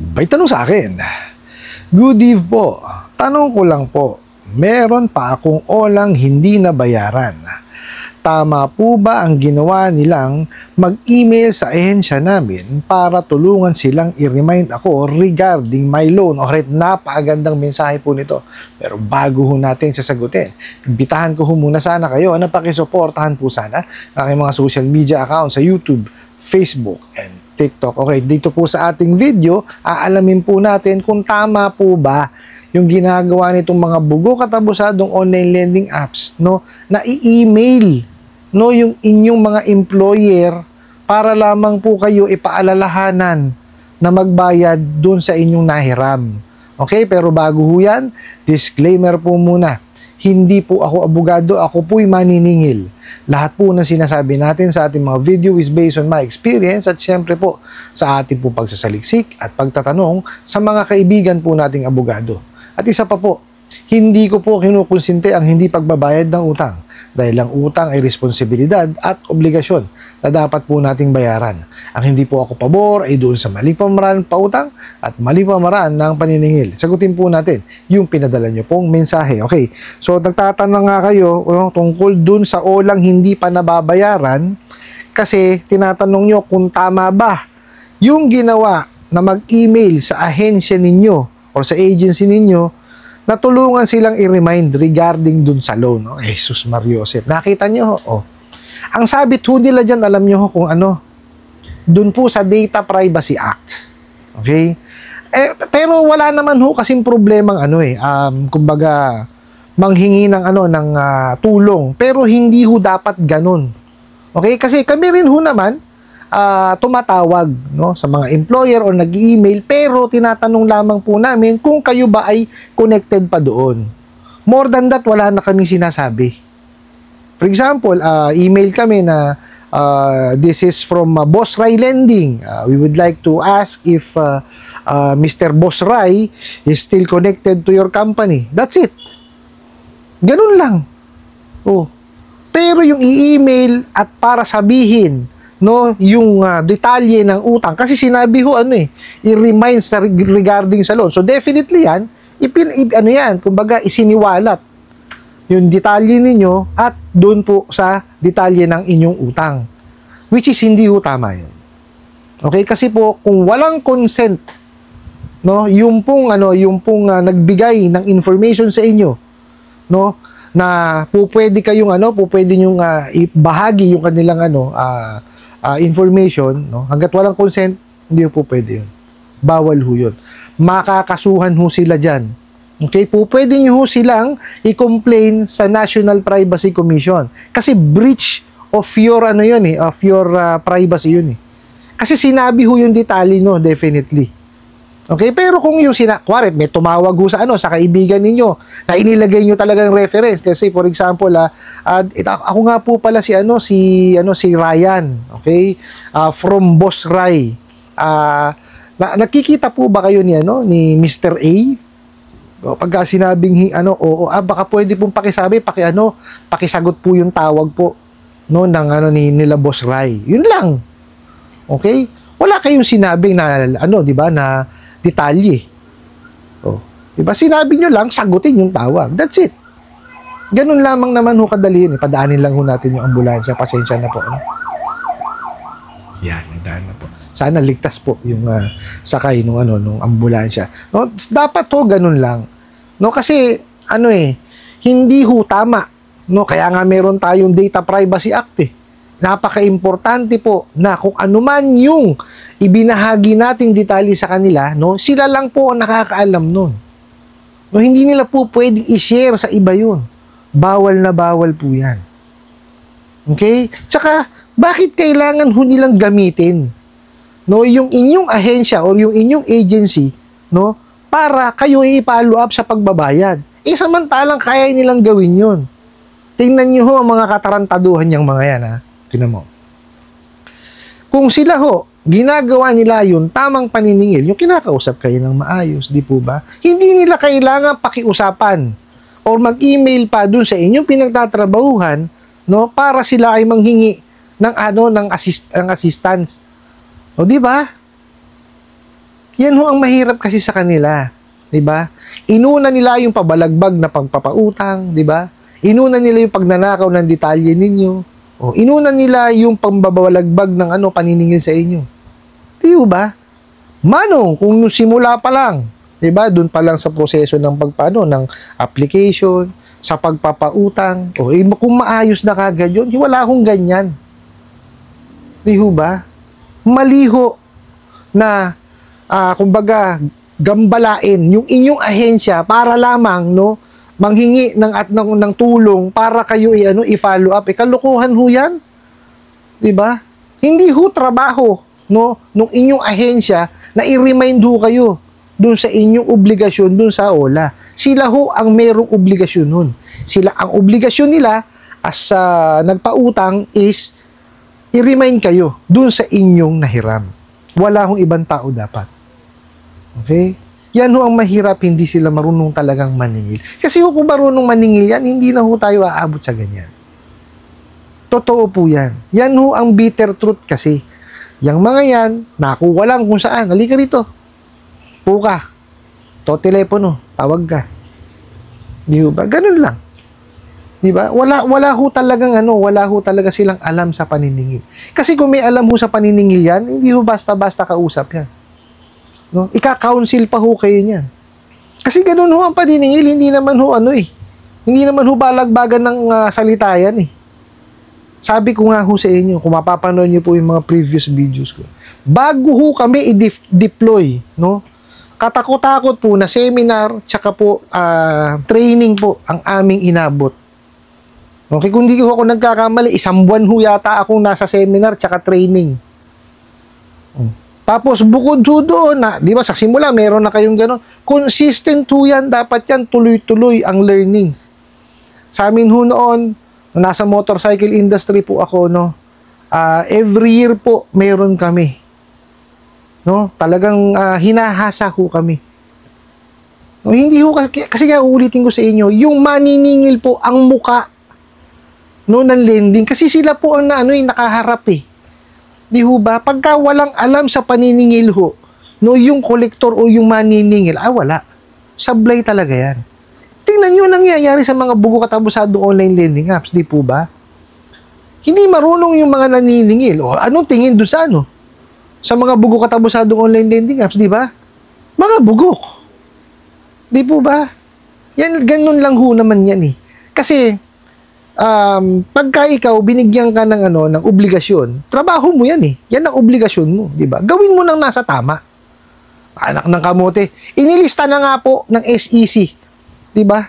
May tanong sa akin. Good eve po. Tanong ko lang po, meron pa akong olang hindi nabayaran. Tama po ba ang ginawa nilang mag-email sa ahensya namin para tulungan silang i-remind ako regarding my loan? Alright, napakagandang mensahe po nito. Pero bago ho natin sasagutin, imbitahan ko ho muna sana kayo na pakisuportahan po sana ang aking mga social media accounts sa YouTube, Facebook, and TikTok. Okay, dito po sa ating video, aalamin po natin kung tama po ba yung ginagawa nitong mga bugo katabusadong online lending apps, no, na i-email, no, yung inyong mga employer para lamang po kayo ipaalalahanan na magbayad dun sa inyong nahiram. Okay, pero bago ho yan, disclaimer po muna. Hindi po ako abogado, ako po'y maniningil. Lahat po ng sinasabi natin sa ating mga video is based on my experience at syempre po sa ating po pagsasaliksik at pagtatanong sa mga kaibigan po nating abogado. At isa pa po, hindi ko po kinukonsinte ang hindi pagbabayad ng utang dahil ang utang ay responsibilidad at obligasyon na dapat po nating bayaran. Ang hindi po ako pabor ay doon sa maling pamaraan pautang at maling pamaraan ng paniningil. Sagutin po natin yung pinadala nyo pong mensahe. Okay, so nagtatanong nga kayo tungkol doon sa olang hindi pa nababayaran kasi tinatanong nyo kung tama ba yung ginawa na mag-email sa ahensya ninyo o sa agency ninyo na tulungan silang i-remind regarding dun sa loan. Oh, Jesus Mariosep. Nakita nyo? Oh. Ang sabit ho nila dyan, alam nyo kung ano? Dun po sa Data Privacy Act. Okay? Pero wala naman ho kasing problemang kumbaga, manghingi ng tulong. Pero hindi ho dapat ganun. Okay? Kasi kami rin ho naman, tumatawag, no, sa mga employer o nag-email pero tinatanong lamang po namin kung kayo ba ay connected pa doon. More than that, wala na kami sinasabi. For example, email kami na this is from Boss Rai Lending. We would like to ask if Mr. Boss Rai is still connected to your company. That's it. Ganun lang. Oh. Pero yung i-email at para sabihin no, yung detalye ng utang kasi sinabi ho i-remind sa regarding sa loan. So definitely yan, yan, kumbaga isiniwalat yung detalye ninyo at doon po sa detalye ng inyong utang. Which is hindi ho tama yun. Okay, kasi po kung walang consent, no, yung pong nagbigay ng information sa inyo, no, na pwede kayong pwede nyong ibahagi yung kanilang information, no? Hangga't walang consent, hindi po pwede yun. Bawal ho yun. Makakasuhan ho sila dyan. Okay? Po, pwede nyo ho silang i-complain sa National Privacy Commission. Kasi breach of your, of your privacy yun eh. Kasi sinabi ho yung detalye no, definitely. Okay? Pero kung yung kuwarit, may tumawag ho sa kaibigan ninyo na inilagay nyo talagang reference. Kasi for example, ako nga po pala si Ryan, okay? From Boss Rai. Nakikita po ba kayo ni Mr. A? O, pagka sinabing baka pwede pong pakisabi, pakisagot po yung tawag po no ng nila Boss Rai. Yun lang. Okay? Wala kayong sinabing na di ba, na detalye. Oh, diba? Sinabi nyo lang, sagutin yung tawag. That's it. Ganun lamang naman ho kadali yun. Padaanin lang ho natin yung ambulansya. Pasensya na po. Yan, nagdaan na po. Sana ligtas po yung sakay nung ambulansya. No, dapat ho ganun lang. No, kasi hindi ho tama. No, kaya nga meron tayong Data Privacy Act eh. Napaka-importante po na kung anuman yung ibinahagi nating detalye sa kanila, no, sila lang po ang nakakaalam nun. No, hindi nila po pwedeng i-share sa iba yun. Bawal na bawal po yan. Okay? Tsaka, bakit kailangan ho nilang gamitin no, yung inyong ahensya or yung inyong agency no, para kayo i-follow up sa pagbabayad? Samantalang kaya nilang gawin yun. Tingnan nyo ho ang mga katarantaduhan niyang mga yan, ha? Tingnan mo. Kung sila ho, ginagawa nila yung tamang paniningil, yung kinakausap kayo ng maayos, di po ba? Hindi nila kailangan pakiusapan or mag-email pa dun sa inyong pinagtatrabahuhan, no, para sila ay manghingi ng assistance. O di ba? Yan ho ang mahirap kasi sa kanila. 'Di ba? Inuna nila yung pabalagbag na pagpapautang, 'di ba? Inuna nila yung pagnanakaw ng detalye ninyo. O, inuna nila yung pambabalagbag ng paniningil sa inyo. Di ba? Manong, kung simula pa lang, 'di ba? Doon pa lang sa proseso ng ng application, sa pagpapautang, kung maayos na kagad yun, wala akong ganyan. Di ba? Maliho na, kumbaga, gambalain yung inyong ahensya para lamang, manghingi ng tulong para kayo i-follow up. Kalukuhan ho yan. Di ba? Hindi ho trabaho, nung inyong ahensya na i-remind ho kayo dun sa inyong obligasyon dun sa OLA. Sila ho ang merong obligasyon nun. Ang obligasyon nila as nagpautang is i-remind kayo dun sa inyong nahiram. Wala hong ibang tao dapat. Okay? Yan ho ang mahirap, hindi sila marunong talagang maningil. Kasi kung marunong maningil yan, hindi na ho tayo aabot sa ganyan. Totoo po yan. Yan ho ang bitter truth kasi. Yang mga yan, nakuha lang kung saan. Halika rito. Puka. To telepono. Tawag ka. Di ba? Ganun lang. Di ba? Wala ho talagang wala ho talaga silang alam sa paniningil. Kasi kung may alam ho sa paniningil yan, hindi ho basta-basta kausap yan. No? Ika-counsel pa ho kayo niyan. Kasi ganun ho ang paniningil, hindi naman ho Hindi naman ho balagbagan ng salita yan Sabi ko nga ho sa inyo, kung mapapanood niyo po yung mga previous videos ko, bago ho kami i-deploy, katakot-takot po na seminar, tsaka po training po ang aming inabot. Okay, kung di ko ako nagkakamali, 1 buwan ho yata akong nasa seminar tsaka training. Tapos bukod ho doon, di ba sa simula meron na kayong gano'n, consistent ho yan, dapat yan tuloy-tuloy ang learnings. Sa amin ho noon, nasa motorcycle industry po ako, every year po meron kami. Talagang hinahasa ho kami. Hindi ho, kasi nga uulitin ko sa inyo, yung maniningil po ang muka ng lending, kasi sila po ang nakaharap Di ho ba? Pagka walang alam sa paniningil ho, yung kolektor o yung maniningil, wala. Sablay talaga yan. Tingnan nyo nangyayari sa mga bugo katabusadong online lending apps, di po ba? Hindi marunong yung mga naniningil. O anong tingin doon sa sa mga bugo katabusadong online lending apps, di ba? Mga bugok. Di po ba? Yan, ganun lang ho naman yan Kasi, pagka ikaw binigyan ka ng obligasyon, trabaho mo yan Yan ang obligasyon mo, di ba? Gawin mo nang nasa tama. Anak ng kamote. Inilista na nga po ng SEC, di ba?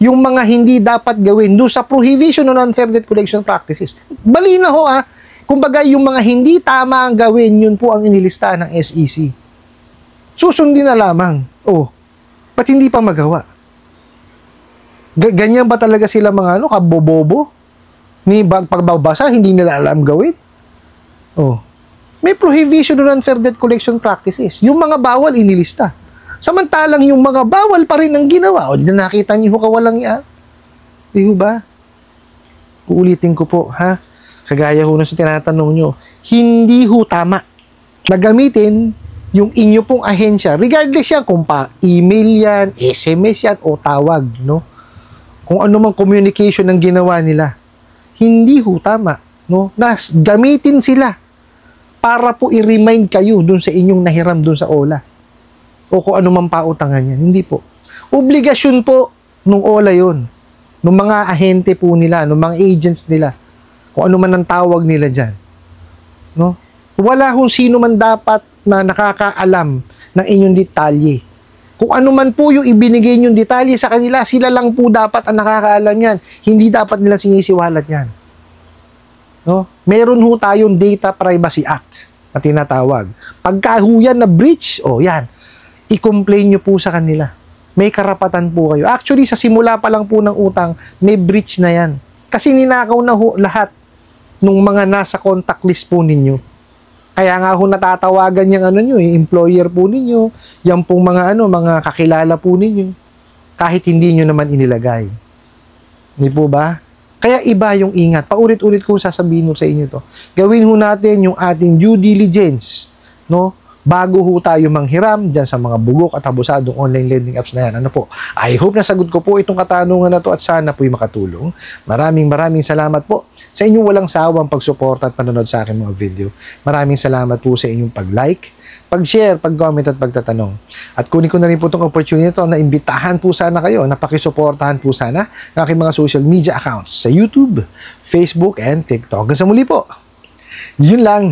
Yung mga hindi dapat gawin doon sa prohibition of unfair debt collection practices. Bali na ho kumbaga yung mga hindi tama ang gawin, yun po ang inilista ng SEC. Susundin na lamang. Ba't hindi pa magawa? Ganyan ba talaga sila mga kabobobo? Ni pagbabasa, hindi nila alam gawin? May prohibition on unfair debt collection practices. Yung mga bawal, inilista. Samantalang yung mga bawal pa rin ang ginawa. Di na nakita niyo kawalang yan. Di ba? Uulitin ko po, Kagaya ho na sa tinatanong nyo, hindi ho tama na gamitin yung inyo pong ahensya, regardless yan kung email yan, SMS yan, o tawag, kung ano mang communication ang ginawa nila, hindi ho tama, na gamitin sila para po i-remind kayo dun sa inyong nahiram dun sa OLA o kung ano mang pautangan yan. Hindi po. Obligasyon po nung OLA yun, nung mga ahente po nila, nung mga agents nila, kung ano man ang tawag nila dyan. Wala kung sino man dapat na nakakaalam ng inyong detalye. Kung ano man po yung ibinigay niyong detalye sa kanila, sila lang po dapat ang nakakaalam yan. Hindi dapat nila sinisiwalat yan. Meron ho tayong Data Privacy Act na tinatawag. Pagka ho yan na breach, yan, i-complain nyo po sa kanila. May karapatan po kayo. Actually, sa simula pa lang po ng utang, may breach na yan. Kasi ninakaw na ho lahat ng mga nasa contact list po ninyo. Kaya nga ho natatawagan yung employer po ninyo, yan pong mga mga kakilala po ninyo, kahit hindi nyo naman inilagay. Hindi po ba? Kaya iba yung ingat. Paulit-ulit ko sasabihin sa inyo to. Gawin ho natin yung ating due diligence, bago ho tayo manghiram dyan sa mga bugok at abusadong online lending apps na yan. Ano po? I hope nasagot ko po itong katanungan na to at sana po'y makatulong. Maraming salamat po sa inyong walang sawang pagsuporta at panonood sa aking mga video. Maraming salamat po sa inyong pag-like, pag-share, pag-comment at pagtatanong. At kunin ko na rin po itong opportunity na imbitahan po sana kayo, na pakisuportahan po sana ang aking mga social media accounts sa YouTube, Facebook, and TikTok. Hanggang sa muli po. Yun lang.